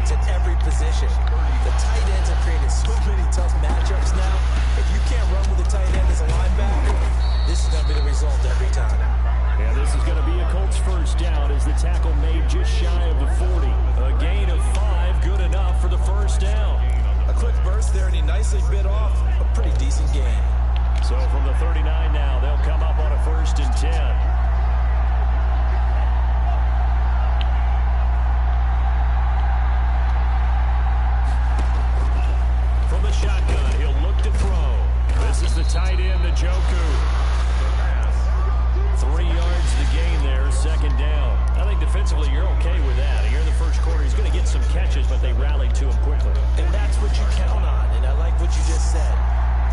targets at every position. The tight ends have created so many tough matchups now. If you can't run with a tight end as a linebacker, this is going to be the result every time. Yeah, this is going to be a Colts first down as the tackle made just shy of the 40. A gain of 5, good enough for the first down. A quick burst there, and he nicely bit off a pretty decent gain. So from the 39 now, they'll come up on a 1st and 10. From the shotgun, he'll look to throw. This is the tight end, Njoku. 3 yards to gain there, 2nd down. I think defensively you're okay with that. Here in the first quarter, he's going to get some catches, but they rallied to him quickly. And that's what you count on, and I like what you just said.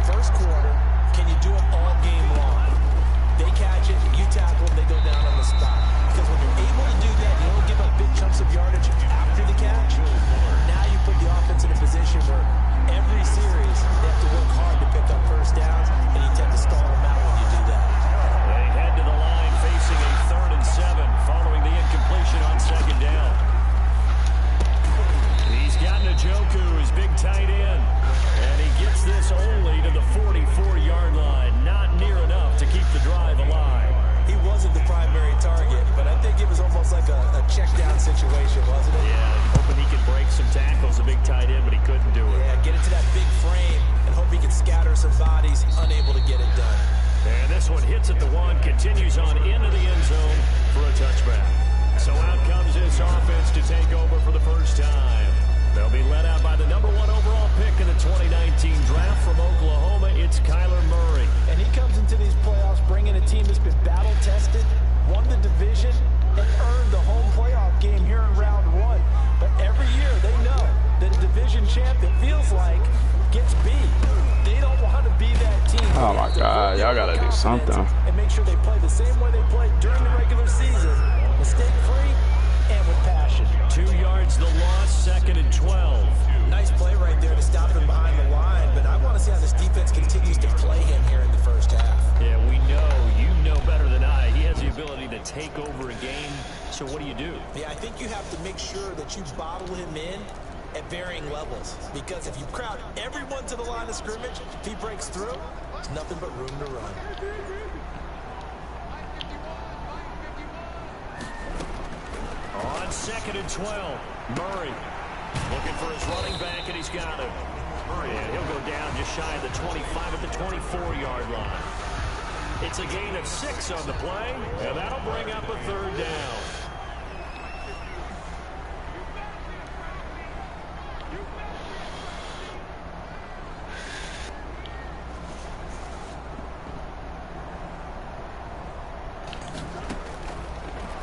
First quarter, can you do it all game long? They catch it, you tackle them, they go down on the spot. Because when you're able to do that, you don't give up big chunks of yardage after the catch. Now you put the offense in a position where every series they have to work hard to pick up first downs, and you tend to stall them out when you do that. They head to the line facing a 3rd and 7 following the incompletion on 2nd down. He's got Njoku, his big tight end, and he gets this only to the 44-yard line. Not near enough to keep the drive alive. He wasn't the primary target, but I think it was almost like a check-down situation, wasn't it? Yeah, hoping he could break some tackles, a big tight end, but he couldn't do it. Yeah, get it to that big frame and hope he can scatter some bodies, unable to get it done. And this one hits at the 1, continues on into the end zone for a touchback. So out comes this offense to take over for the first time. They'll be led out by the #1 overall pick in the 2019 draft from Oklahoma. It's Kyler Murray. And he comes into these playoffs bringing a team that's been battle-tested, won the division, and earned the home playoff game here in round 1. But every year they know that a division champ, it feels like, gets beat. They don't want to be that team. Oh my God, y'all gotta do something. And make sure they play the same way they played during the regular season, mistake-free and with passion. 2 yards the loss, 2nd and 12. Nice play right there to stop him behind the line, but I want to see how this defense continues to play him here in the first half. Yeah, we know, you know better than I, he has the ability to take over a game, so what do you do? Yeah, I think you have to make sure that you bottle him in at varying levels, because if you crowd everyone to the line of scrimmage, if he breaks through, there's nothing but room to run. On 2nd and 12, Murray looking for his running back, and he's got him. And he'll go down just shy of the 25 at the 24-yard line. It's a gain of 6 on the play, and that'll bring up a 3rd down.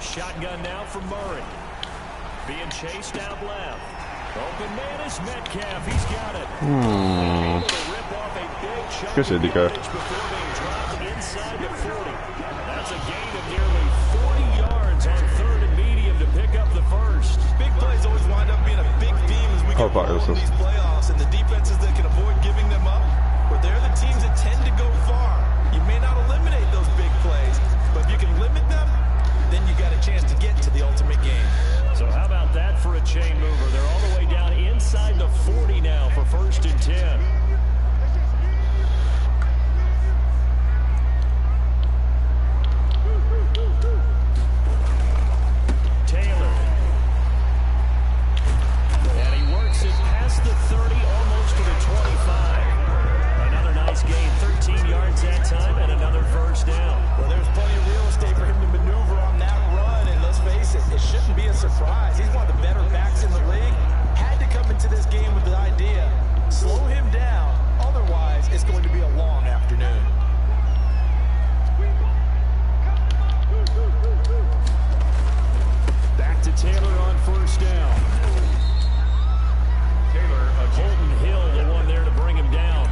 Shotgun now for Murray. Being chased out left. Open man is Metcalf. He's got it. Able to rip off a big chunk of yardage before being dropped inside the 40. That's a gain of nearly 40 yards on 3rd and medium to pick up the first. Big plays always wind up being a big theme as we get in these playoffs, and the defenses that can avoid giving them up, where they're the teams that tend to go far. You may not eliminate those big plays, but if you can limit them, then you got a chance to get to the ultimate game. So how about that for a chain mover? They're all the way down inside the 40 now for 1st and 10. Taylor. And he works it past the 30, almost to the 25. Another nice gain, 13 yards that time, and another first down. Well, there's plenty of real estate for him to maneuver on that run, and let's face it, it shouldn't be a surprise. He's one of the better backs in the league. Had to come into this game with the idea, slow him down, otherwise it's going to be a long afternoon. Back to Taylor on 1st down. Holton Hill, the one there to bring him down.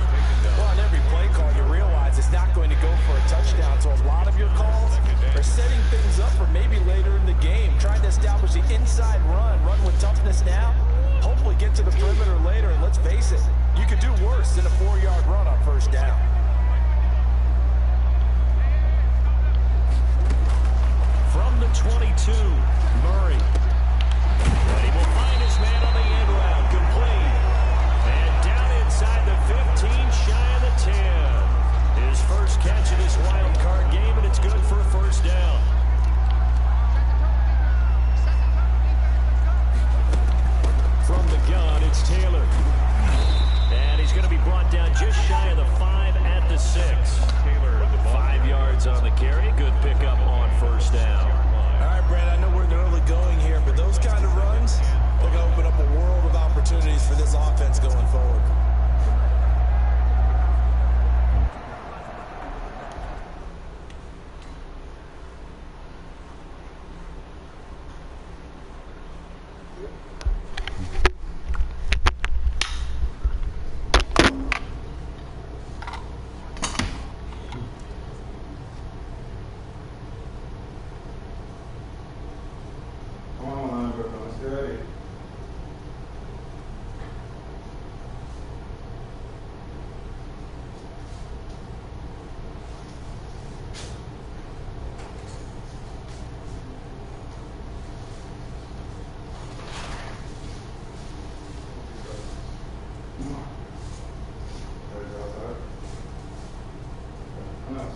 Well, on every play call, you realize it's not going to go for a touchdown, so a lot of your calls are setting things up for maybe later in the game, trying to establish the inside run with toughness now, hopefully get to the perimeter later, and let's face it, you could do worse than a 4-yard run on 1st down. From the 22, Murray. And he will find his man on the end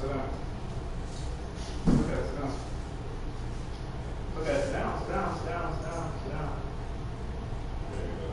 sit down. Okay, sit down. Okay, sit down, sit down, sit down, sit down, sit down. There you go.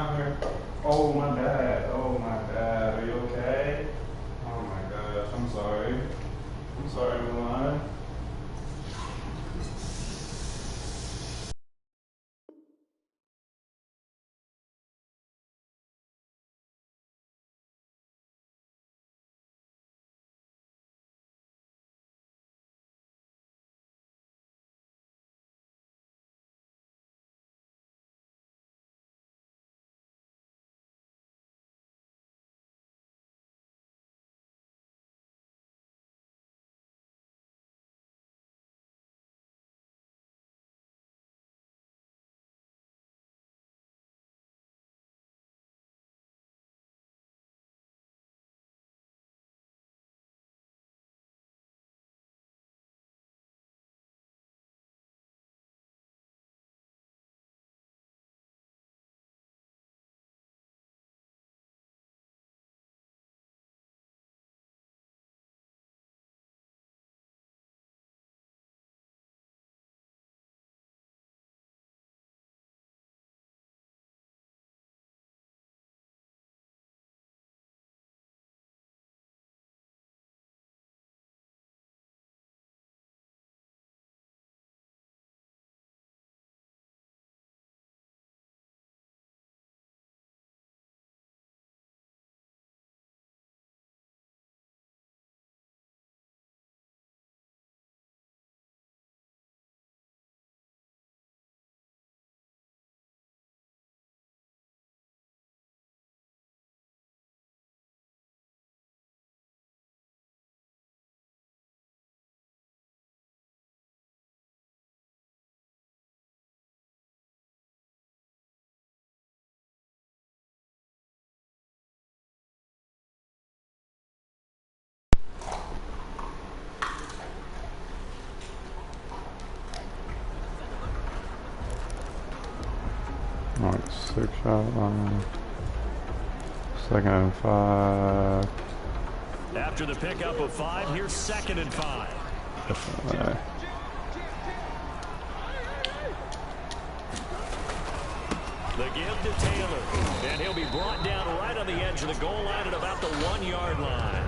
down here. Oh, my dad. Oh, my dad. Are you okay? Oh, my gosh. I'm sorry. I'm sorry, Milan. Alright, 6-shot line. 2nd and 5. After the pickup of 5, here's 2nd and 5. The give to Taylor, and he'll be brought down right on the edge of the goal line at about the 1-yard line.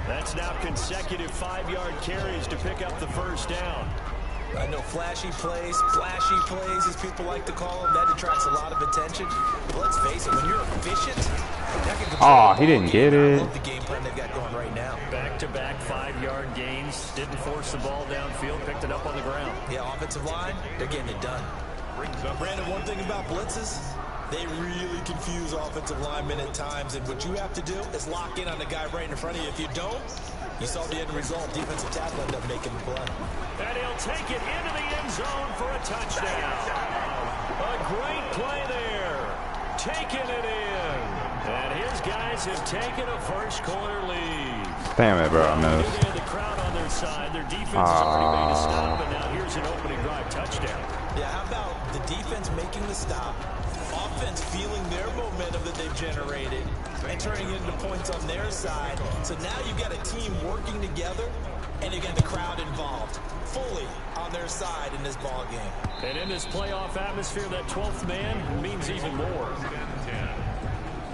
That's now consecutive 5-yard carries to pick up the first down. I know flashy plays, as people like to call them, that attracts a lot of attention. But let's face it, when you're efficient, that can Oh, he didn't get it. I love the game plan they've got going right now. Back-to-back 5-yard gains. Didn't force the ball downfield, picked it up on the ground. Yeah, offensive line, they're getting it done. Brandon, one thing about blitzes, they really confuse offensive linemen at times, and what you have to do is lock in on the guy right in front of you. If you don't, you saw the end result. Defensive tackle ended up making the play. And he'll take it into the end zone for a touchdown. A great play there. Taking it in. And his guys have taken a first quarter lead. Damn it, bro, I missed. They had the crowd on their side. Their defense has already made a stop, and now here's an opening drive touchdown. Yeah, how about the defense making the stop, offense feeling their momentum that they've generated, and turning it into points on their side. So now you've got a team working together, and you got the crowd involved, fully on their side in this ball game. And in this playoff atmosphere, that 12th man means even more.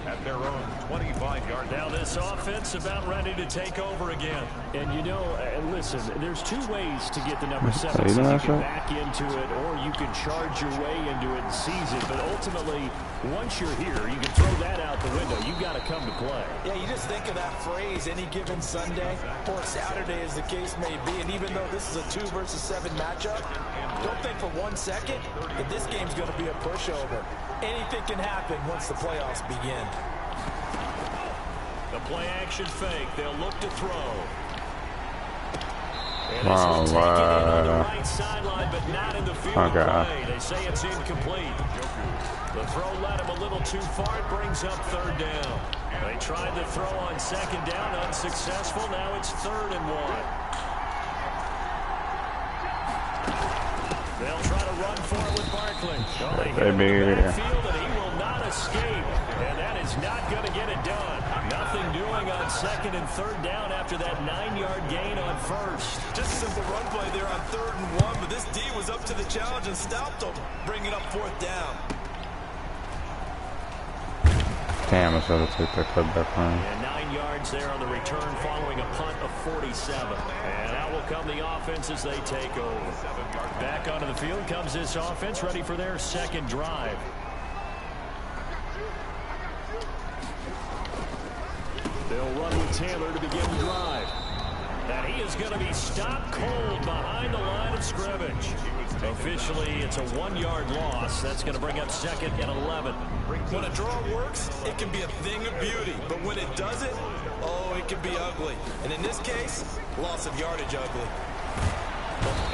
At their own 25-yard. Now this offense about ready to take over again. And you know, listen, there's 2 ways to get the number 7. So you can back into it, or you can charge your way into it and seize it. But ultimately, once you're here, you can throw that out the window. You've got to come to play. Yeah, you just think of that phrase, any given Sunday or Saturday as the case may be. And even though this is a 2 versus 7 matchup, don't think for 1 second that this game's going to be a pushover. Anything can happen once the playoffs begin. The play action fake. They'll look to throw. And Oh, this is taken in on the right sideline, but not in the field of play. They say it's incomplete. The throw led him a little too far. It brings up 3rd down. They tried the throw on 2nd down, unsuccessful. Now it's 3rd and 1. They'll try to run for it with Barkley. Oh, they hit him in the backfield, and he will not escape. And that is not going to get it done. Nothing doing on 2nd and 3rd down after that 9-yard gain on 1st. Just a simple run play there on 3rd and 1, but this D was up to the challenge and stopped them, bringing up 4th down. Damn, I should have took that cutback run. And 9 yards there on the return following a punt of 47. And out will come the offense as they take over. Back onto the field comes this offense, ready for their second drive. They'll run with Taylor to begin the drive. And he is going to be stopped cold behind the line of scrimmage. Officially, it's a 1-yard loss. That's going to bring up 2nd and 11. When a draw works, it can be a thing of beauty. But when it doesn't, oh, it can be ugly. And in this case, loss of yardage ugly.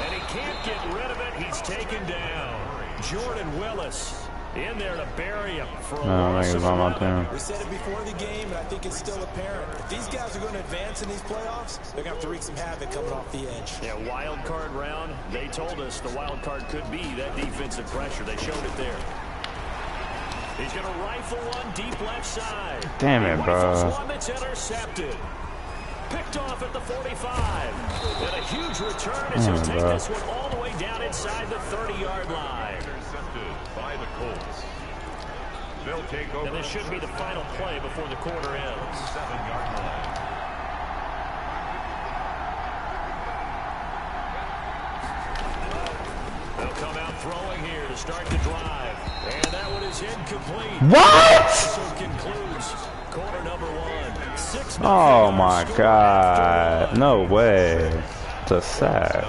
And he can't get rid of it. He's taken down. Jordan Willis in there to bury him for a loss of 11. We said it before the game, and I think it's still apparent. If these guys are going to advance in these playoffs, they're going to have to wreak some havoc coming off the edge. Yeah, wild card round. They told us the wild card could be that defensive pressure. They showed it there. He's going to rifle one deep left side. Damn it, bro. Rifles one that's intercepted. Picked off at the 45. And a huge return as he'll take this one all the way down inside the 30-yard line. Intercepted by the Colts. They'll take over. And this should be the final play before the quarter ends. 7-yard line. They'll come out throwing here to start the drive. And that one is incomplete. What? So concludes quarter number 1. 6 Oh my God. No way. It's a sack.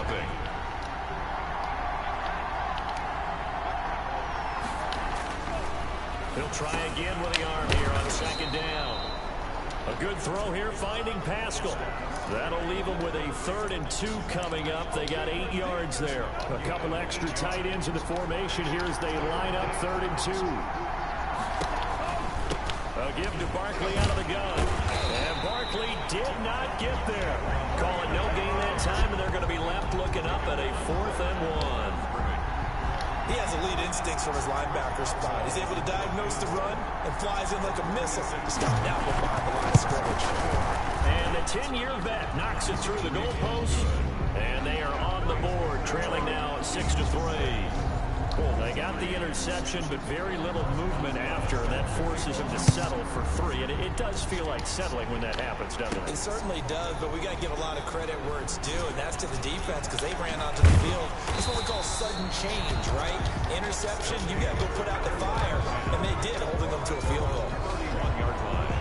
He'll try again with the arm here on 2nd down. A good throw here finding Pascal. That'll leave them with a 3rd and 2 coming up. They got 8 yards there. A couple extra tight ends in the formation here as they line up 3rd and 2. A give to Barkley out of the gun. And Barkley did not get there. Call it no gain that time, and they're going to be left looking up at a 4th and 1. He has elite instincts from his linebacker spot. He's able to diagnose the run and flies in like a missile. Stopped out behind the line of scrimmage. And the 10-year vet knocks it through the goalpost. And they are on the board, trailing now 6-3. They got the interception, but very little movement after, and that forces him to settle for 3. And it does feel like settling when that happens, doesn't it? It certainly does, but we got to give a lot of credit where it's due, and that's to the defense because they ran onto the field. It's what we call sudden change, right? Interception, you got to go put out the fire, and they did, holding them to a field goal. 31-yard line.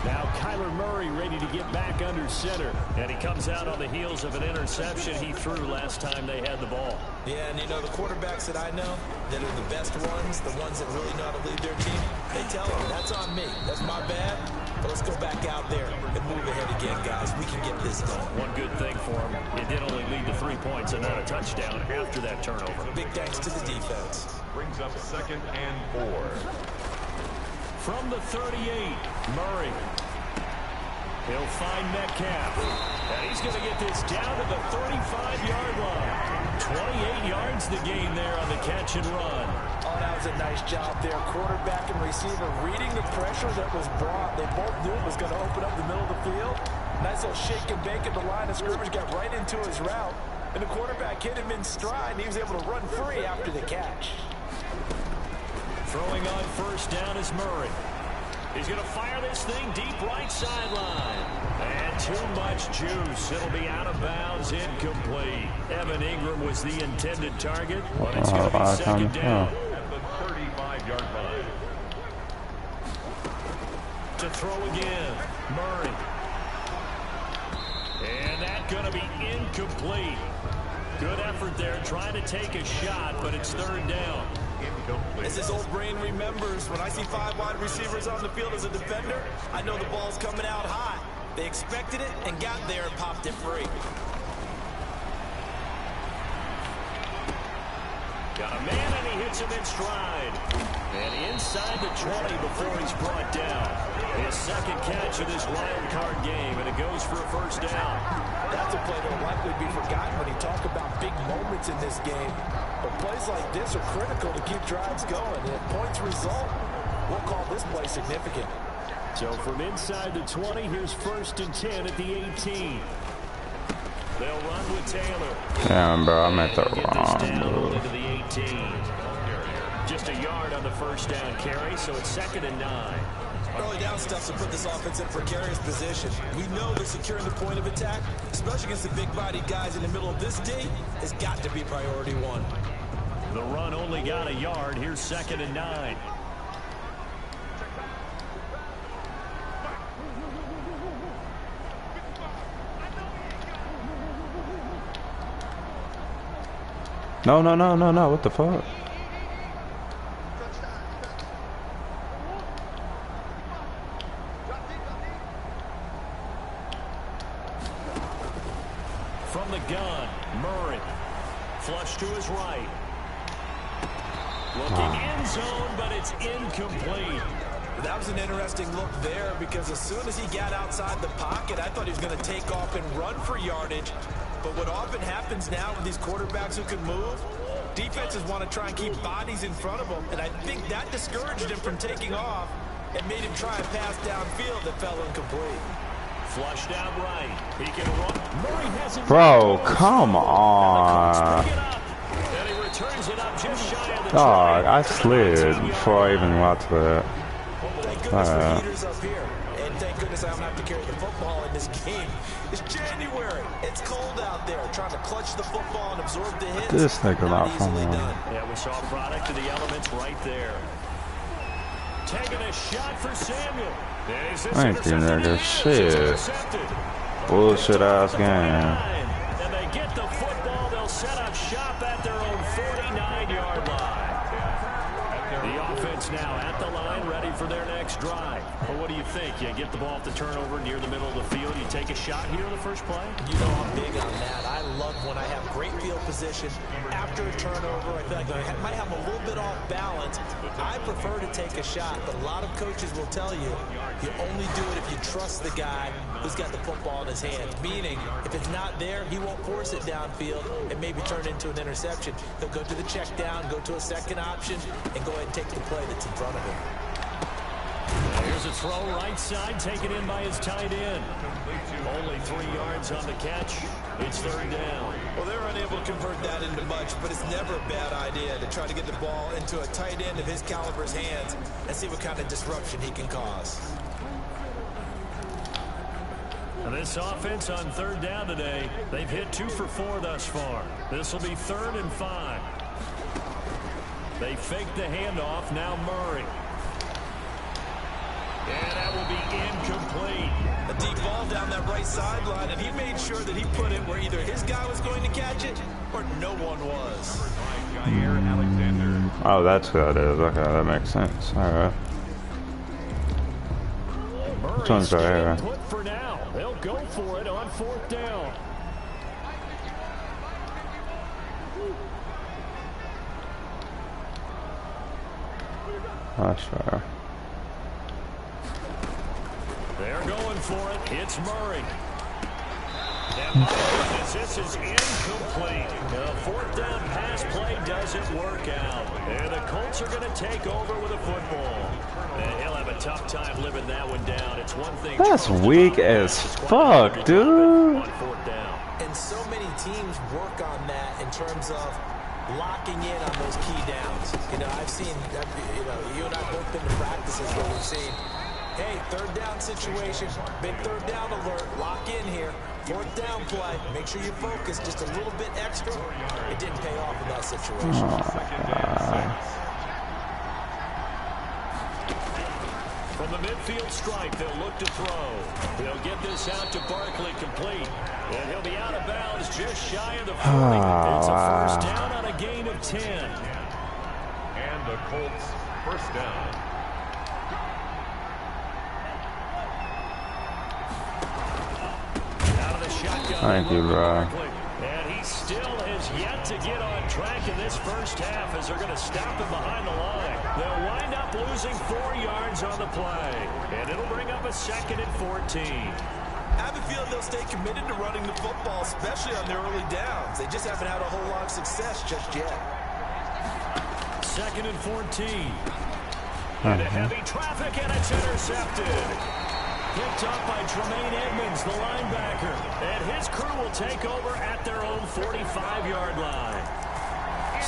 Now Kyler Murray ready to get back under center. And he comes out on the heels of an interception he threw last time they had the ball. Yeah, and you know, the quarterbacks that I know that are the best ones, the ones that really know how to lead their team, they tell them, that's on me. That's my bad. But let's go back out there and move ahead again, guys. We can get this done. One good thing for him, it did only lead to 3 points and not a touchdown after that turnover. Big thanks to the defense. Brings up 2nd and 4. From the 38, Murray. He'll find Metcalf. And he's going to get this down to the 35-yard line. 28 yards the gain there on the catch and run. Oh, that was a nice job there. Quarterback and receiver reading the pressure that was brought. They both knew it was going to open up the middle of the field. Nice little shake and bake at the line of scrimmage. Got right into his route. And the quarterback hit him in stride. And he was able to run free after the catch. Throwing on 1st down is Murray. He's going to fire this thing deep right sideline. And too much juice. It'll be out of bounds, incomplete. Evan Ingram was the intended target, but it's going to be 2nd down. At the 35-yard line. To throw again, Murray. And that's going to be incomplete. Good effort there, trying to take a shot, but it's 3rd down. As his old brain remembers, when I see 5 wide receivers on the field as a defender, I know the ball's coming out high. They expected it and got there and popped it free. Got a man and he hits him in stride. And inside the 20 before he's brought down. His 2nd catch of this wild card game, and it goes for a 1st down. That's a play that will likely be forgotten when you talk about big moments in this game. But plays like this are critical to keep drives going. And if points result, we'll call this play significant. So from inside the 20, here's 1st and 10 at the 18. They'll run with Taylor. Damn, bro, I'm at the Get this down wrong into move. the 18. just a yard on the first down carry, so it's 2nd and 9. Early down stuff to put this offense in precarious position. We know that securing the point of attack, especially against the big-bodied guys in the middle of this D, has got to be priority one. The run only got a yard. Here's 2nd and 9. No. What the fuck? From the gun, Murray. Flush to his right. Looking end zone, but it's incomplete. That was an interesting look there because as soon as he got outside the pocket, I thought he was going to take off and run for yardage. But what often happens now with these quarterbacks who can move, defenses want to try and keep bodies in front of them, and I think that discouraged him from taking off and made him try a pass downfield that fell incomplete. Flushed out right. He can run. Murray hasn't. Bro, come on. And he returns it up just shy of the Dog, I slid before I even got to it. Thank goodness for heaters up here. And thank goodness I don't have to carry the football in this game. It's January. It's cold out there. Trying to clutch the football and absorb the hits. This nigga not from easily me. done. Yeah, we saw a product of the elements right there. Taking a shot for Samuel. Thank you, nigga. Shit. Bullshit ass game. And they get the football. They'll set up shop at their own 49-yard line. The offense now at the line, ready for their next drive. Well, what do you think? You get the ball off the turnover near the middle of the field. You take a shot here on the first play? You know I'm big on that. I love when I have great field position after a turnover. I feel like I might have a little bit off balance. I prefer to take a shot, but a lot of coaches will tell you you only do it if you trust the guy who's got the football in his hands. Meaning, if it's not there, he won't force it downfield and maybe turn into an interception. He'll go to the check down, go to a second option, and go ahead and take the play that's in front of him. Here's a throw right side, taken in by his tight end. Only 3 yards on the catch. It's 3rd down. Well, they're unable to convert that into much, but it's never a bad idea to try to get the ball into a tight end of his caliber's hands and see what kind of disruption he can cause. This offense on 3rd down today, they've hit 2 for 4 thus far. This will be 3rd and 5. They fake the handoff, now Murray. And that will be incomplete. A deep ball down that right sideline, and he made sure that he put it where either his guy was going to catch it or no one was. Oh, that's who that is. Okay, that makes sense. Alright. Which one's right here? Put for now. They'll go for it on 4th down. That's fair. They're going for it. It's Murray. And my goodness, this is incomplete. The 4th down pass play doesn't work out. And the Colts are going to take over with a football. And he'll have a tough time living that one down. It's one thing. That's weak as fuck, dude. On 4th down. And so many teams work on that in terms of locking in on those key downs. You know, I've seen, you and I both been to practices where we've seen, hey, 3rd down situation, big 3rd down alert, lock in here. 4th down play, make sure you focus just a little bit extra. It didn't pay off in that situation. From the midfield stripe, they'll look to throw. They'll get this out to Barkley complete. And he'll be out of bounds just shy of the 40. It's a 1st down on a gain of 10. And the Colts 1st down. Thank you, bro. And he still has yet to get on track in this first half as they're going to stop him behind the line. They'll wind up losing 4 yards on the play. And it'll bring up a 2nd and 14. I have a feeling they'll stay committed to running the football, especially on their early downs. They just haven't had a whole lot of success just yet. 2nd and 14. Into heavy traffic, and it's intercepted. Picked up by Tremaine Edmonds, the linebacker. And his crew will take over at their own 45-yard line.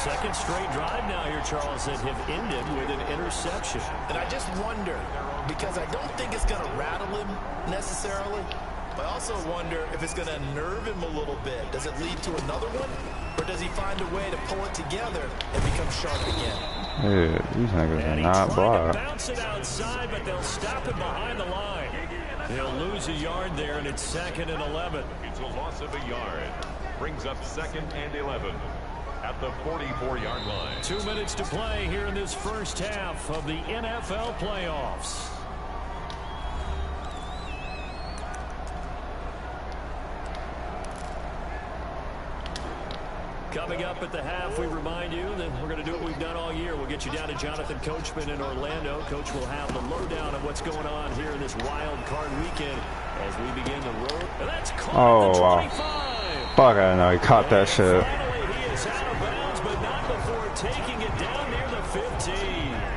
Second straight drive now here, Charles, that have ended with an interception. And I just wonder, because I don't think it's going to rattle him necessarily, but I also wonder if it's going to unnerve him a little bit. Does it lead to another one? Or does he find a way to pull it together and become sharp again? Dude, these niggas are not blocked. Bounce it outside, but they'll stop it behind the line. They'll lose a yard there, and it's 2nd and 11. It's a loss of a yard. Brings up 2nd and 11 at the 44-yard line. 2 minutes to play here in this first half of the NFL playoffs. Coming up at the half, we remind you that we're going to do what we've done all year. We'll get you down to Jonathan Coachman in Orlando. Coach will have the lowdown of what's going on here in this wild card weekend as we begin the road. And that's caught at the 25. Wow. Fuck, I didn't know he caught that shit. Finally, he is out of bounds, but not before taking it down near the 15.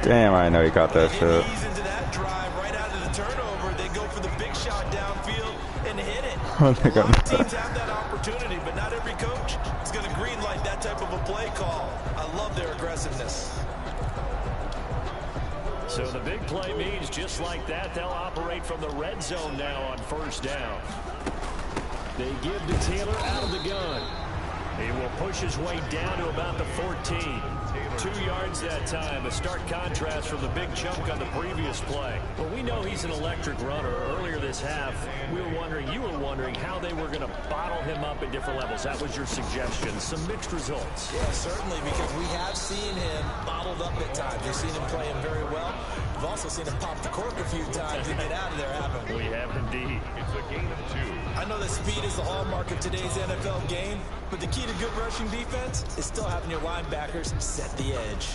Damn, I know he caught that shit. Ease into that drive right out of the turnover. They go for the big shot downfield and hit it. Oh, A lot of teams have that opportunity, but not every coach is going to green light that type of a play call. I love their aggressiveness. So the big play means just like that, they'll operate from the red zone now on first down. They give to Taylor out of the gun. He will push his way down to about the 14. 2 yards that time. A stark contrast from the big chunk on the previous play. Well, we know he's an electric runner. Earlier this half, you were wondering how they were going to bottle him up at different levels. That was your suggestion. Some mixed results. Yeah, certainly, because we have seen him bottled up at times. We've seen him playing very well. We've also seen him pop the cork a few times and get out of there, haven't we? We have indeed. It's a gain of 2. I know that speed is the hallmark of today's NFL game, but the key to good rushing defense is still having your linebackers set the edge.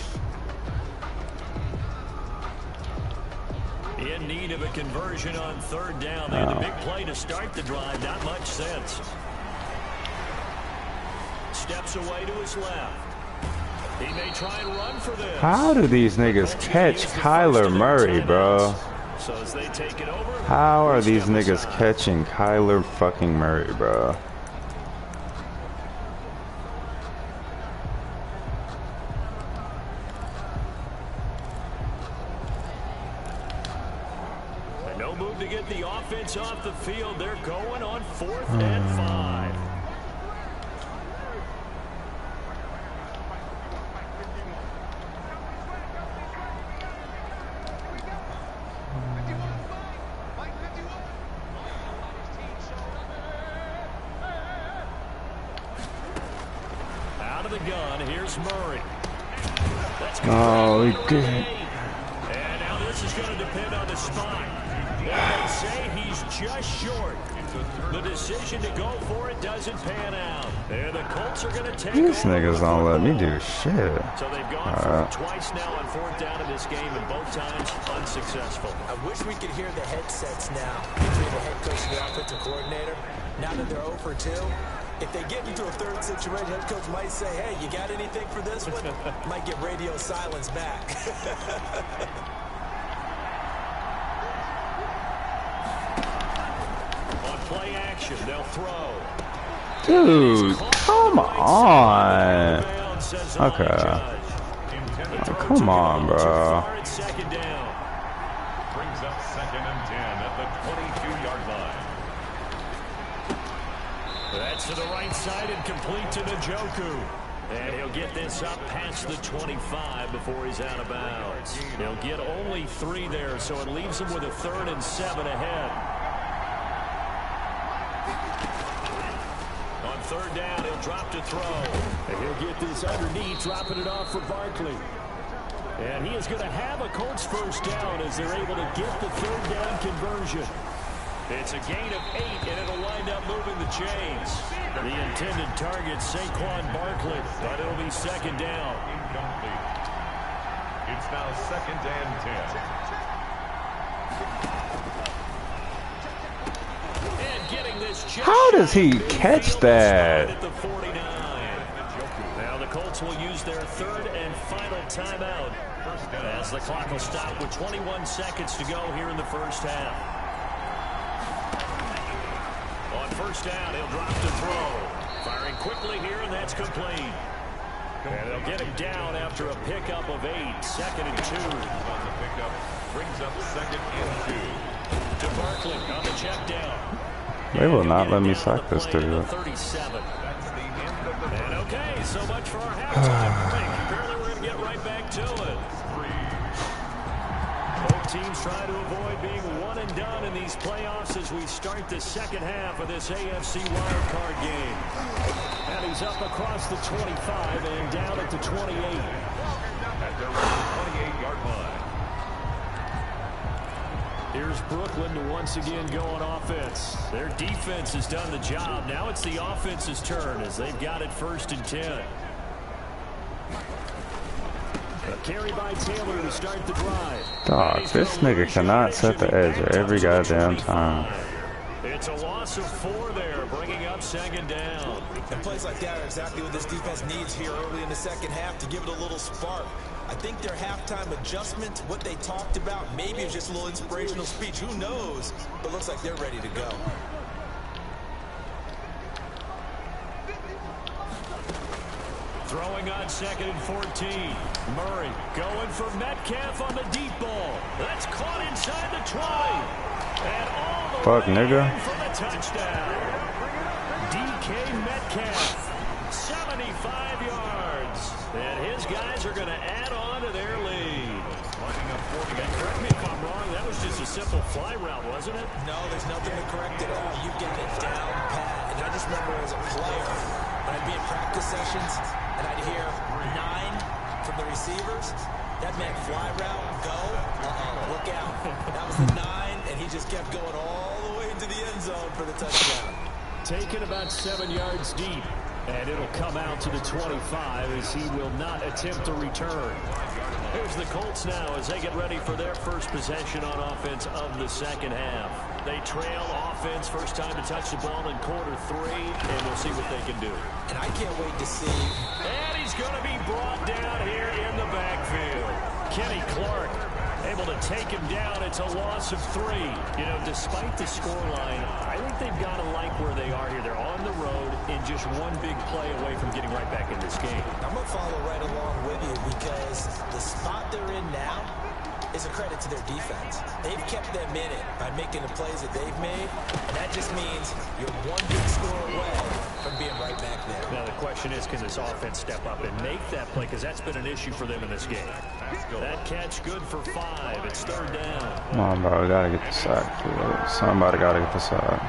In need of a conversion on third down. They had the big play to start the drive. Not much sense. Steps away to his left. He may try and run for this. How do these niggas catch Kyler Murray, bro? So as they take it over, How are these niggas catching Kyler fucking Murray, bro? no move to get the offense off the field. They're going on 4th and 5. Out of the gun, here's Murray. Oh, he did. And now this is going to depend on the spot. They say he's just short. The decision to go for it doesn't pan out. There, the Colts are going to take These over. niggas don't let me do shit. So they've gone for it twice now on 4th down in this game, and both times unsuccessful. I wish we could hear the headsets now between the head coach and the offensive coordinator. Now that they're 0 for 2, if they get into a third situation, head coach might say, hey, you got anything for this one? Might get radio silence back. On play action, they'll throw. Dude, come on. Okay. Oh, come on, bro. Second down. Brings up 2nd and 10 at the 22-yard line. That's to the right side and complete to Njoku. And he'll get this up past the 25 before he's out of bounds. He'll get only 3 there, so it leaves him with a 3rd and 7 ahead. On 3rd down, he'll drop to throw. And he'll get this underneath, dropping it off for Barkley. And he is going to have a Colts first down as they're able to get the 3rd down conversion. It's a gain of 8, and it'll wind up moving the chains. The intended target, Saquon Barkley, but it'll be 2nd down. Incomplete. It's now 2nd and 10. And getting this How does he catch that? At the 49. Now the Colts will use their 3rd and final timeout as the clock will stop with 21 seconds to go here in the first half. On 1st down, he'll drop to throw. Firing quickly here, and that's complete. And they'll get him down after a pickup of 8. 2nd and 2. On the pickup, brings up 2nd and 2. To Barkley on the check down. They will not let me sack this dude. 37. That's the end of the And okay, so much for our halftime break. Apparently we're going to get right back to it. Both teams trying to avoid being one and done in these playoffs as we start the second half of this AFC wildcard game. And he's up across the 25 and down at the 28. at their 28-yard line. Here's Brooklyn to once again go on offense. Their defense has done the job. Now it's the offense's turn as they've got it 1st and 10. A carry by Taylor to start the drive. Dog, this nigga cannot set the edge every goddamn time. It's a loss of 4 there, bringing up 2nd down. And plays like that are exactly what this defense needs here early in the second half to give it a little spark. I think their halftime adjustment, what they talked about, maybe it's just a little inspirational speech. Who knows? But looks like they're ready to go. Throwing on 2nd and 14. Murray going for Metcalf on the deep ball. That's caught inside the 20. And all the Fuck, way nigga. in for the touchdown. DK Metcalf, 75 yards. And his guys are going to add on to their lead. Correct me if I'm wrong, that was just a simple fly route, wasn't it? No, there's nothing to correct at all. You get it down pat. And I just remember as a player, when I'd be in practice sessions, and I'd hear 9 from the receivers, that meant fly route, go, look out. That was the 9, and he just kept going all the way into the end zone for the touchdown. Taken about 7 yards deep, and it'll come out to the 25 as he will not attempt to return. Here's the Colts now as they get ready for their first possession on offense of the second half. They trail offense, first time to touch the ball in quarter 3, and we'll see what they can do. And I can't wait to see. And he's going to be brought down here in the backfield. Kenny Clark able to take him down. It's a loss of 3. You know, despite the scoreline, I think they've got to like where they are here. They're on the road and just one big play away from getting right back in this game. I'm going to follow right along with you because the spot they're in now is a credit to their defense. They've kept them in it by making the plays that they've made, and that just means you're one big score away from being right back there. Now the question is, can this offense step up and make that play? Because that's been an issue for them in this game. That catch good for 5. It's 3rd down. Come on, bro. We gotta get the sack, dude. Somebody gotta get the sack.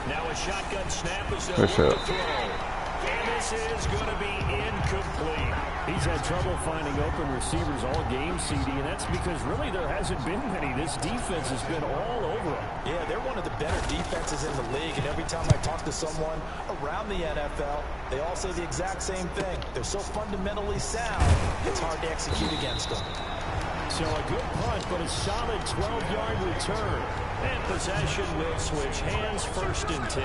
Now a shotgun snap is Good shot. throw. And this is going to be incomplete. He's had trouble finding open receivers all game, CD, and that's because really there hasn't been many. This defense has been all over them. Yeah, they're one of the better defenses in the league, and every time I talk to someone around the NFL, they all say the exact same thing. They're so fundamentally sound, it's hard to execute against them. So a good punt, but a solid 12-yard return. And possession will switch hands, 1st and 10.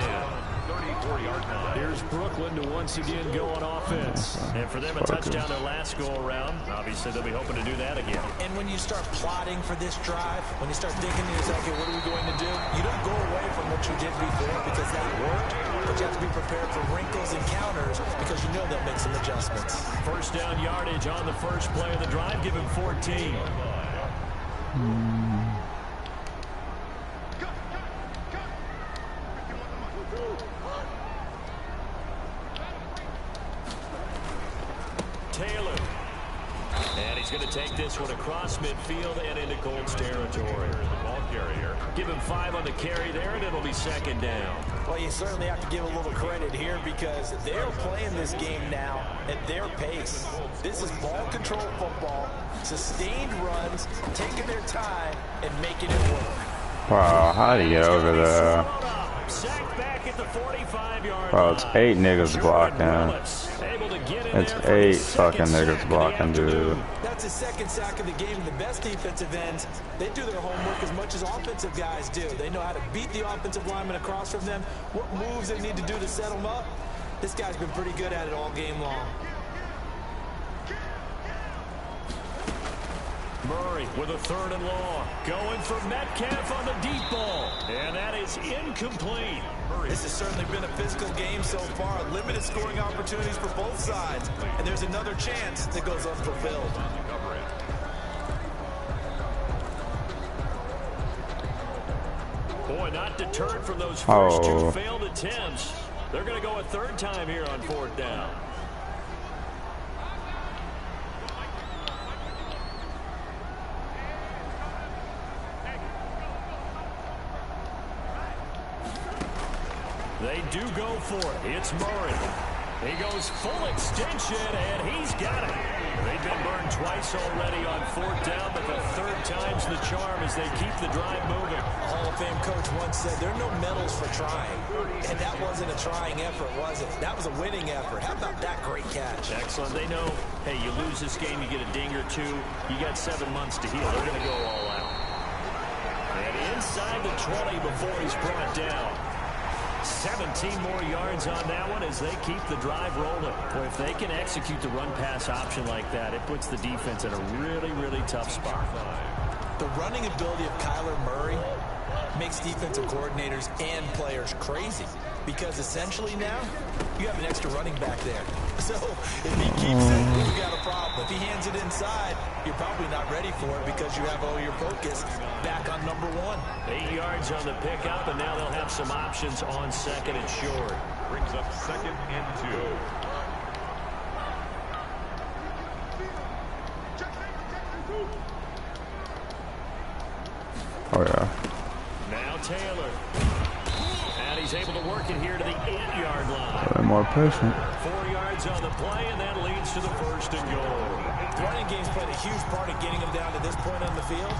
34-yard line. Here's Brooklyn to once again go on offense. And for them, a touchdown their last go-around. Obviously, they'll be hoping to do that again. And when you start plotting for this drive, when you start thinking to yourself, okay, what are we going to do? You don't go away from what you did before because that worked, but you have to be prepared for wrinkles and counters because you know they'll make some adjustments. 1st down yardage on the first play of the drive. Give him 14. Taylor. And he's going to take this one across midfield and into Colts territory. The ball carrier. Give him 5 on the carry there, and it'll be 2nd down. Well, you certainly have to give a little credit here because they're playing this game now at their pace. This is ball control football, sustained runs, taking their time, and making it work. Wow, how do you get over there? Sacked back at the 45-yard Bro, it's 8 niggas blocking. It's 8 fucking niggas blocking, dude. That's his 2nd sack of the game. The best defensive ends, they do their homework as much as offensive guys do. They know how to beat the offensive lineman across from them, what moves they need to do to set them up. This guy's been pretty good at it all game long. Murray with a 3rd and long. Going for Metcalf on the deep ball. And that is incomplete. Murray. This has certainly been a physical game so far. Limited scoring opportunities for both sides. And there's another chance that goes unfulfilled. Boy, not deterred from those first two failed attempts. They're going to go a third time here on 4th down. They do go for it. It's Murray. He goes full extension, and he's got it. They've been burned twice already on 4th down, but the third time's the charm as they keep the drive moving. A Hall of Fame coach once said, there are no medals for trying. And that wasn't a trying effort, was it? That was a winning effort. How about that great catch? Excellent. They know, hey, you lose this game, you get a ding or two. You got 7 months to heal. They're going to go all out. And inside the 20 before he's brought down. 17 more yards on that one as they keep the drive rolling. Boy, if they can execute the run-pass option like that, it puts the defense in a really, really tough spot. The running ability of Kyler Murray makes defensive coordinators and players crazy because essentially now you have an extra running back there. So if he keeps it, you got a problem. If he hands it inside, you're probably not ready for it because you have all your focus back on number 1. 8 yards on the pickup, and now they'll have some options on 2nd and short. Brings up 2nd and 2. Oh, yeah. Now Taylor. And he's able to work it here to the 8-yard line. More patient. 4 yards on the play, and that leads to the 1st and goal. The running game's played a huge part in getting them down to this point on the field.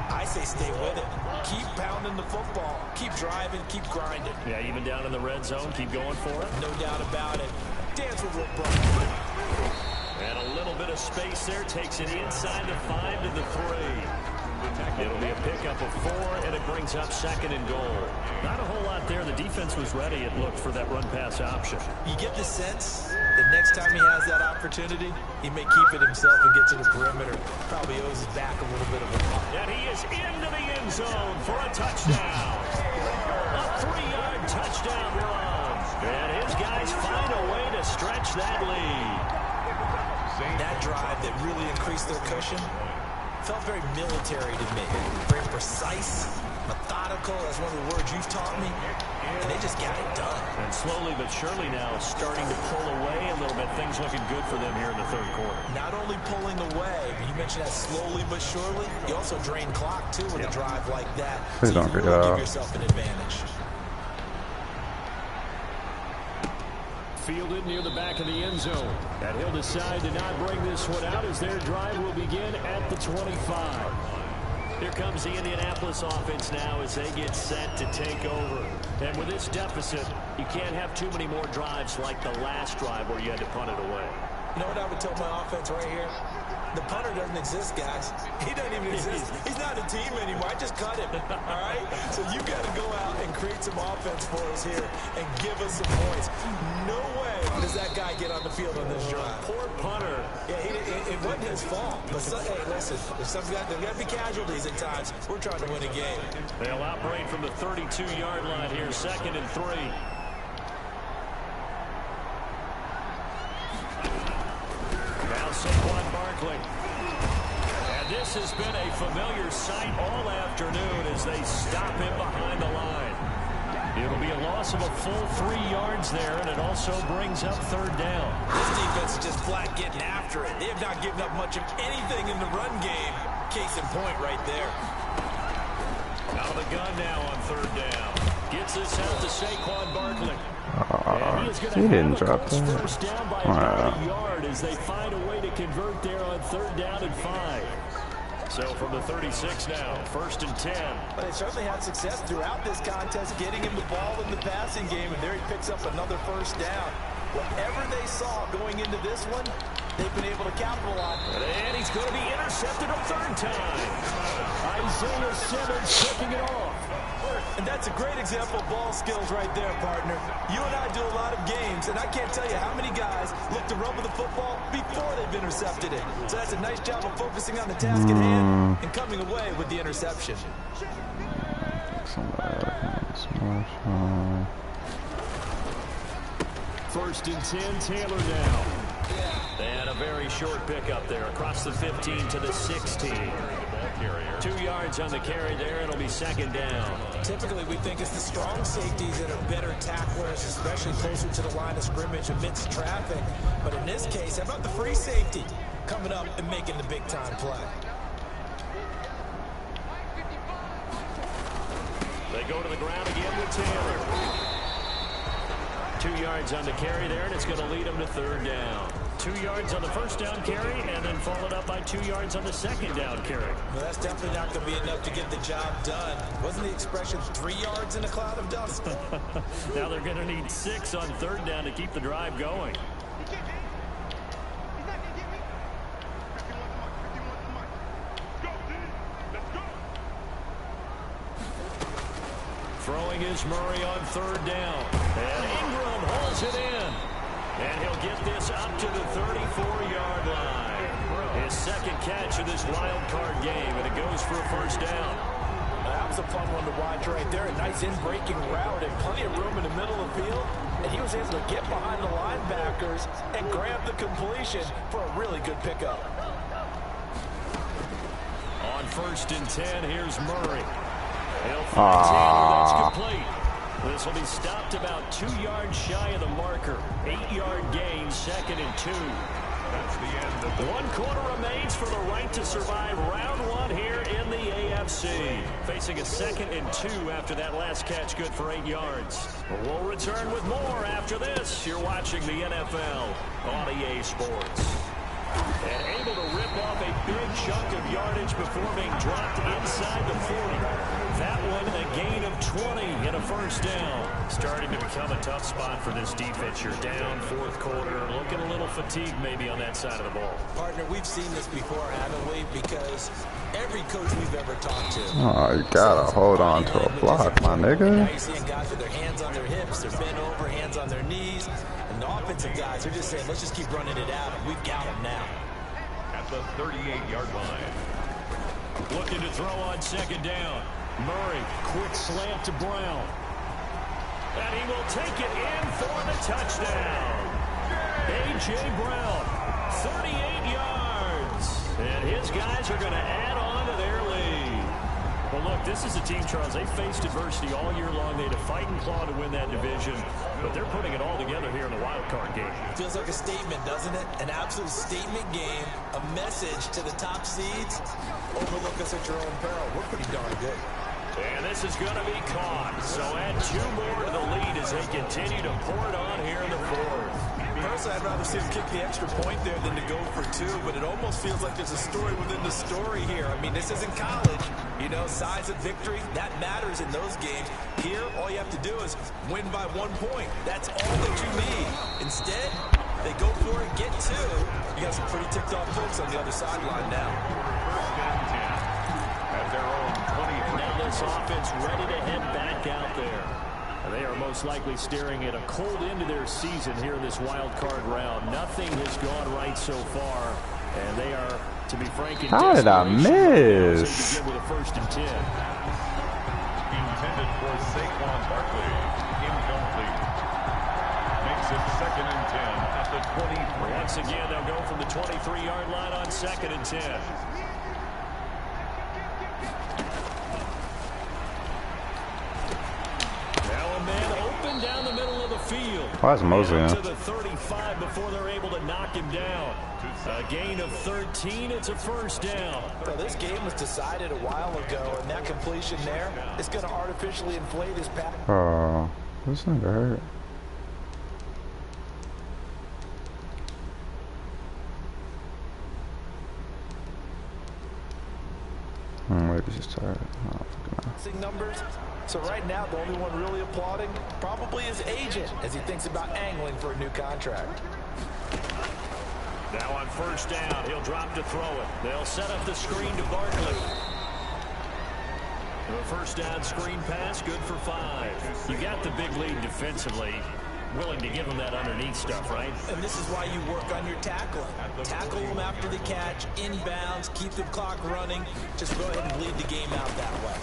I say stay with it. Keep pounding the football. Keep driving. Keep grinding. Yeah, even down in the red zone, keep going for it. No doubt about it. Dance with Rick Brown. And a little bit of space there. Takes it inside the 5 to the 3. It'll be a pickup of 4, and it brings up 2nd and goal. Not a whole lot there. The defense was ready, it looked, for that run-pass option. You get the sense that next time he has that opportunity, he may keep it himself and get to the perimeter. Probably owes his back a little bit of a pop. And he is into the end zone for a touchdown. A 3-yard touchdown run. And his guys find a way to stretch that lead. That drive that really increased their cushion felt very military to me. Very precise, methodical. That's one of the words you've taught me. And they just got it done. And slowly but surely now starting to pull away a little bit. Things looking good for them here in the 3rd quarter. Not only pulling away, but you mentioned that slowly but surely. You also drain clock, too, with a drive like that. Please so don't you get really out. give yourself an advantage. Fielded near the back of the end zone. And he'll decide to not bring this one out as their drive will begin at the 25. Here comes the Indianapolis offense now as they get set to take over. And with this deficit, you can't have too many more drives like the last drive where you had to punt it away. You know what I would tell my offense right here? The punter doesn't exist, guys. He doesn't even exist. He's not a team anymore. I just cut him, all right? So you got to go out and create some offense for us here and give us some points. No way does that guy get on the field on this drive. Poor punter. Yeah, it wasn't his fault. But, hey, listen, there's got to be casualties at times. We're trying to win a game. They'll operate from the 32-yard line here, 2nd and 3. Now Saquon Barkley. And this has been a familiar sight all afternoon as they stop him behind the line. It'll be a loss of a full 3 yards there, and it also brings up 3rd down. This defense is just flat getting after it. They have not given up much of anything in the run game. Case in point right there. Out of the gun now on 3rd down. Gets this out to Saquon Barkley. He didn't drop that. First down by about a yard as they find a way to convert there on 3rd down and 5. So from the 36 now, 1st and 10. But they certainly had success throughout this contest, getting him the ball in the passing game, and there he picks up another 1st down. Whatever they saw going into this one, they've been able to capitalize. And he's going to be intercepted a 3rd time. Isaiah Simmons picking it off. And that's a great example of ball skills right there, partner. You and I do a lot of games, and I can't tell you how many guys look to run with the football before they've intercepted it. So that's a nice job of focusing on the task at hand and coming away with the interception. 1st and 10, Taylor now. They had a very short pickup there, across the 15 to the 16. 2 yards on the carry there. It'll be 2nd down. Typically, we think it's the strong safeties that are better tacklers, especially closer to the line of scrimmage amidst traffic. But in this case, how about the free safety coming up and making the big-time play? They go to the ground again with Taylor. 2 yards on the carry there, and it's going to lead them to 3rd down. 2 yards on the 1st down carry, and then followed up by 2 yards on the 2nd down carry. Well, that's definitely not going to be enough to get the job done. Wasn't the expression 3 yards in a cloud of dust? Now they're going to need 6 on 3rd down to keep the drive going. Throwing is Murray on 3rd down. And Ingram holds it in. And he'll get this up to the 34-yard line. His 2nd catch of this wild card game, and it goes for a 1st down. That was a fun one to watch right there. A nice in-breaking route and plenty of room in the middle of the field. And he was able to get behind the linebackers and grab the completion for a really good pickup. On 1st and 10, here's Murray. He'll find Taylor. That's complete. This will be stopped about 2 yards shy of the marker. 8-yard gain, 2nd and 2. That's the end of the 1 quarter remains for the right to survive round 1 here in the AFC. Facing a 2nd and 2 after that last catch, good for 8 yards. We'll return with more after this. You're watching the NFL on EA Sports. And able to rip off a big chunk of yardage before being dropped inside the 40. That one a gain of 20 and a 1st down. Starting to become a tough spot for this defense. You're down 4th quarter, looking a little fatigued maybe on that side of the ball. Partner, we've seen this before, haven't we? Because every coach we've ever talked to. Oh, you gotta hold on to a block, my nigga. Now you're seeing guys with their hands on their hips, they're bent over, hands on their knees. And the offensive guys are just saying, let's just keep running it out, and we've got them now. at the 38-yard line. Looking to throw on 2nd down. Murray, quick slant to Brown. And he will take it in for the touchdown. A.J. Brown, 38 yards. And his guys are going to add on to their lead. Well, look, this is a team, Charles, they faced adversity all year long. They had to fight and claw to win that division. But they're putting it all together here in the wild card game. Feels like a statement, doesn't it? An absolute statement game. A message to the top seeds. Overlook us at your own peril. We're pretty darn good. And this is going to be caught. So add 2 more to the lead as they continue to pour it on here in the 4th. Personally, I'd rather see him kick the extra point there than to go for 2, but it almost feels like there's a story within the story here. I mean, this isn't college. You know, size of victory, that matters in those games. Here, all you have to do is win by 1 point. That's all that you need. Instead, they go for it, get 2. You got some pretty ticked-off folks on the other sideline now. First and 10 at their own 20. Now this offense ready to head back out there. They are most likely staring at a cold end to their season here in this wild card round. Nothing has gone right so far, and they are, to be frank, in how did I miss? With a 1st and 10. Intended for Saquon Barkley. Incomplete. Makes it 2nd and 10 at the 23. Once again, they'll go from the 23-yard line on 2nd and 10. Down the middle of the field. Why is Mosley to the 35 before they're able to knock him down. A gain of 13. It's a 1st down. Well, this game was decided a while ago, and that completion there is going to artificially inflate his pass. Oh, this nigga hurt. Maybe he's tired. Numbers. So right now, the only one really applauding probably his agent as he thinks about angling for a new contract. Now on 1st down, he'll drop to throw it. They'll set up the screen to Barkley. The 1st down screen pass, good for 5. You got the big lead defensively. Willing to give them that underneath stuff, right? And this is why you work on your tackling. Tackle them after the catch, inbounds, keep the clock running. Just go ahead and bleed the game out that way.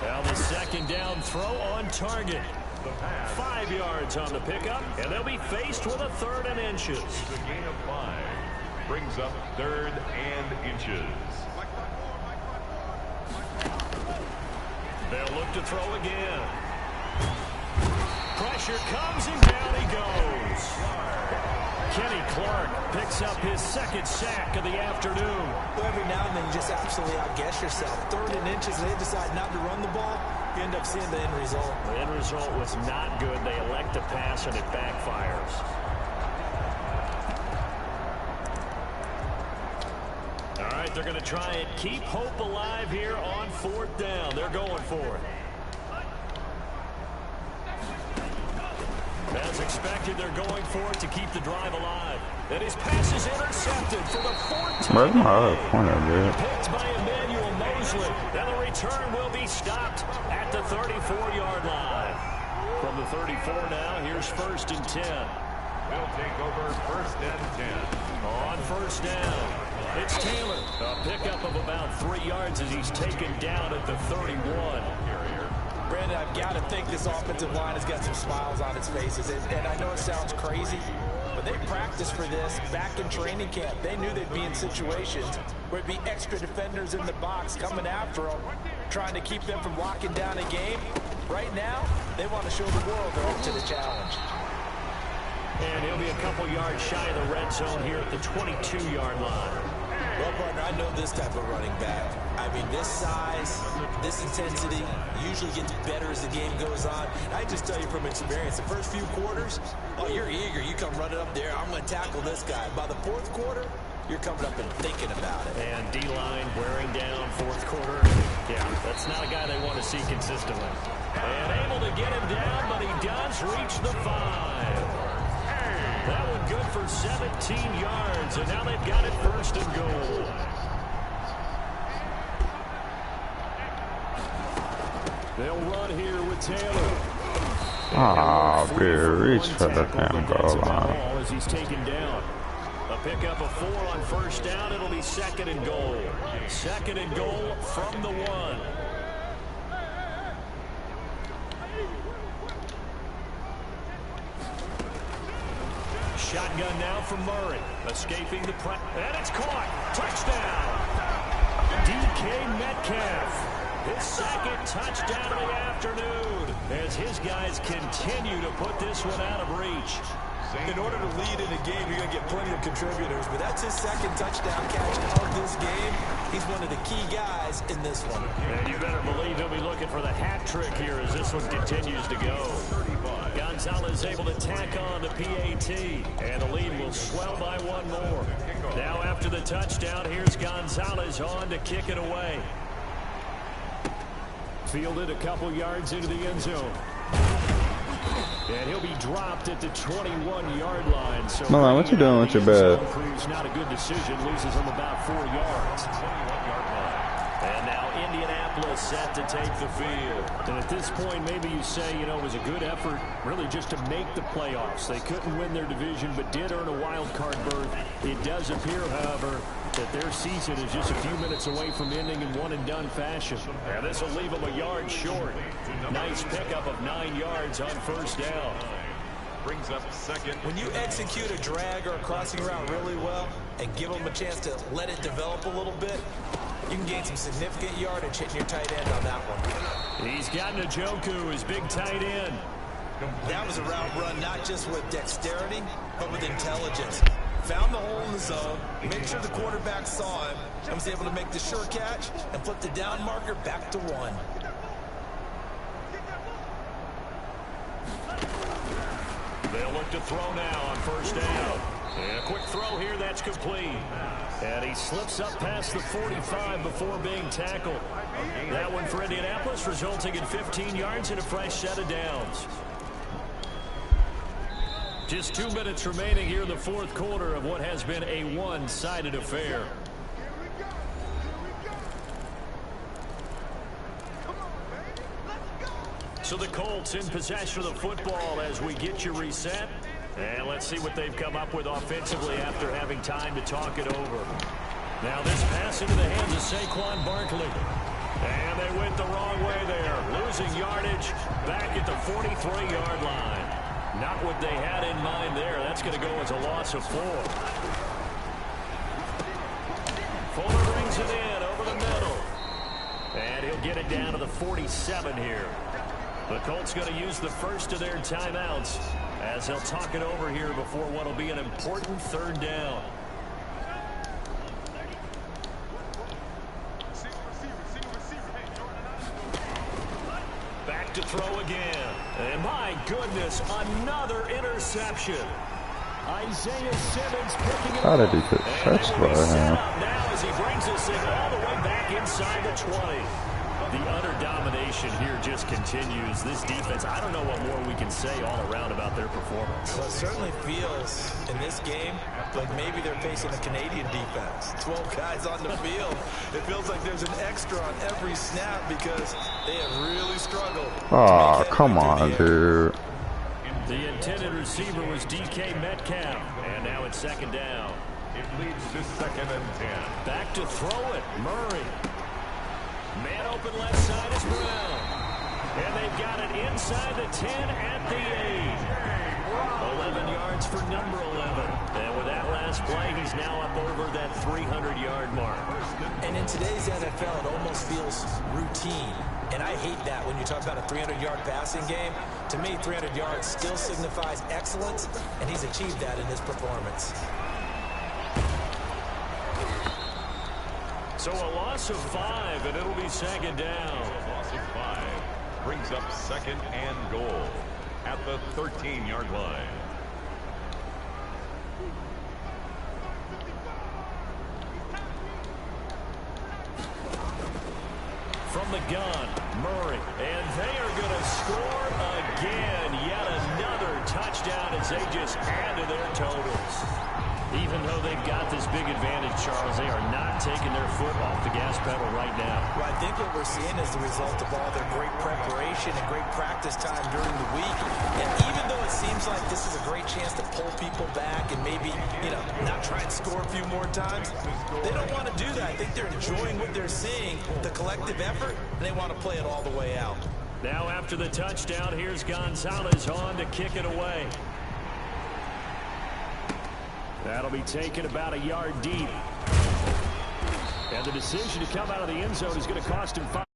Now the 2nd down throw on target. the pass. 5 yards on the pickup, and they'll be faced with a 3rd and inches. The gain of 5 brings up 3rd and inches. They'll look to throw again. Pressure comes, and down he goes. Kenny Clark picks up his 2nd sack of the afternoon. Well, every now and then you just absolutely outguess yourself. 3rd and inches, they decide not to run the ball. You end up seeing the end result. The end result was not good. They elect to pass, and it backfires. All right, they're going to try and keep hope alive here on 4th down. They're going for it. As expected, they're going for it to keep the drive alive. And his pass is intercepted for the 4th time. Where's my other corner, dude? Picked by Emmanuel Mosley. And the return will be stopped at the 34-yard line. From the 34 now, here's 1st and 10. They'll take over 1st and 10. On 1st down, it's Taylor. A pickup of about 3 yards as he's taken down at the 31. Brandon, I've got to think this offensive line has got some smiles on its faces. And I know it sounds crazy, but they practiced for this back in training camp. They knew they'd be in situations where it'd be extra defenders in the box coming after them, trying to keep them from locking down a game. Right now, they want to show the world they're up to the challenge. And he'll be a couple yards shy of the red zone here at the 22-yard line. Well, partner, I know this type of running back. I mean, this size, this intensity usually gets better as the game goes on. I just tell you from experience, the first few quarters, oh, you're eager. You come running up there, I'm going to tackle this guy. By the 4th quarter, you're coming up and thinking about it. And D-line wearing down 4th quarter. Yeah, that's not a guy they want to see consistently. And able to get him down, but he does reach the 5. That one good for 17 yards, and now they've got it 1st and goal. They'll run here with Taylor. Ah, dude, reach for the damn goal line. As he's taken down. A pickup of 4 on 1st down. It'll be 2nd and goal. 2nd and goal from the 1. Shotgun now from Murray. Escaping the press. And it's caught. Touchdown. DK Metcalf. His 2nd touchdown of the afternoon. As his guys continue to put this one out of reach. In order to lead in a game, you're going to get plenty of contributors, but that's his 2nd touchdown catch of this game. He's one of the key guys in this one. And you better believe he'll be looking for the hat trick here as this one continues to go. Gonzalez able to tack on the PAT, and the lead will swell by 1 more. Now after the touchdown, here's Gonzalez on to kick it away. Fielded a couple yards into the end zone. And he'll be dropped at the 21-yard line. So Milan, what you doing with your bed? Not a good decision. Loses him about 4 yards. 21-yard line. And now Indianapolis set to take the field. And at this point, maybe you say, you know, it was a good effort really just to make the playoffs. They couldn't win their division, but did earn a wild card berth. It does appear, however, that their season is just a few minutes away from ending in one-and-done fashion. And this will leave them a yard short. Nice pickup of 9 yards on 1st down. Brings up 2nd. When you execute a drag or a crossing route really well and give them a chance to let it develop a little bit, you can gain some significant yardage hitting your tight end on that one. He's got Njoku, his big tight end. That was a route run not just with dexterity, but with intelligence. Found the hole in the zone, made sure the quarterback saw him, and was able to make the sure catch and flip the down marker back to 1. They'll look to throw now on 1st down. And a quick throw here, that's complete. And he slips up past the 45 before being tackled. That one for Indianapolis, resulting in 15 yards and a fresh set of downs. Just 2 minutes remaining here in the 4th quarter of what has been a one-sided affair. So the Colts in possession of the football as we get you reset. And let's see what they've come up with offensively after having time to talk it over. Now this pass into the hands of Saquon Barkley. And they went the wrong way there. Losing yardage back at the 43-yard line. Not what they had in mind there. That's going to go as a loss of 4. Fuller brings it in over the middle. And he'll get it down to the 47 here. The Colts going to use the first of their timeouts as they'll talk it over here before what will be an important 3rd down. Back to throw again. And my goodness, another interception. Isaiah Simmons picking it How did he up. get touched by him? Now as he brings this thing all the way back inside the 20. The utter domination here just continues. This defense, I don't know what more we can say all around about their performance. Well, it certainly feels in this game like maybe they're facing a Canadian defense. 12 guys on the field. It feels like there's an extra on every snap because they have really struggled. Oh, come on, dude. The intended receiver was DK Metcalf, and now it's 2nd down. It leads to 2nd and 10. Back to throw it, Murray. Man open left side is Brown. And they've got it inside the 10 at the 8. 11 yards for number 11. And with that last play, he's now up over that 300-yard mark. And in today's NFL, it almost feels routine. And I hate that when you talk about a 300-yard passing game. To me, 300 yards still signifies excellence, and he's achieved that in his performance. So a loss of 5, and it'll be 2nd down. Loss of 5 brings up 2nd and goal at the 13-yard line. From the gun, Murray, and they are going to score again. Yet another touchdown as they just add to their totals. Even though they've got this big advantage, Charles, they are not taking their foot off the gas pedal right now. Well, I think what we're seeing is the result of all their great preparation and great practice time during the week. And even though it seems like this is a great chance to pull people back and maybe, not try and score a few more times, they don't want to do that. I think they're enjoying what they're seeing, the collective effort, and they want to play it all the way out. Now after the touchdown, here's Gonzalez on to kick it away. That'll be taken about a yard deep. And the decision to come out of the end zone is going to cost him 5.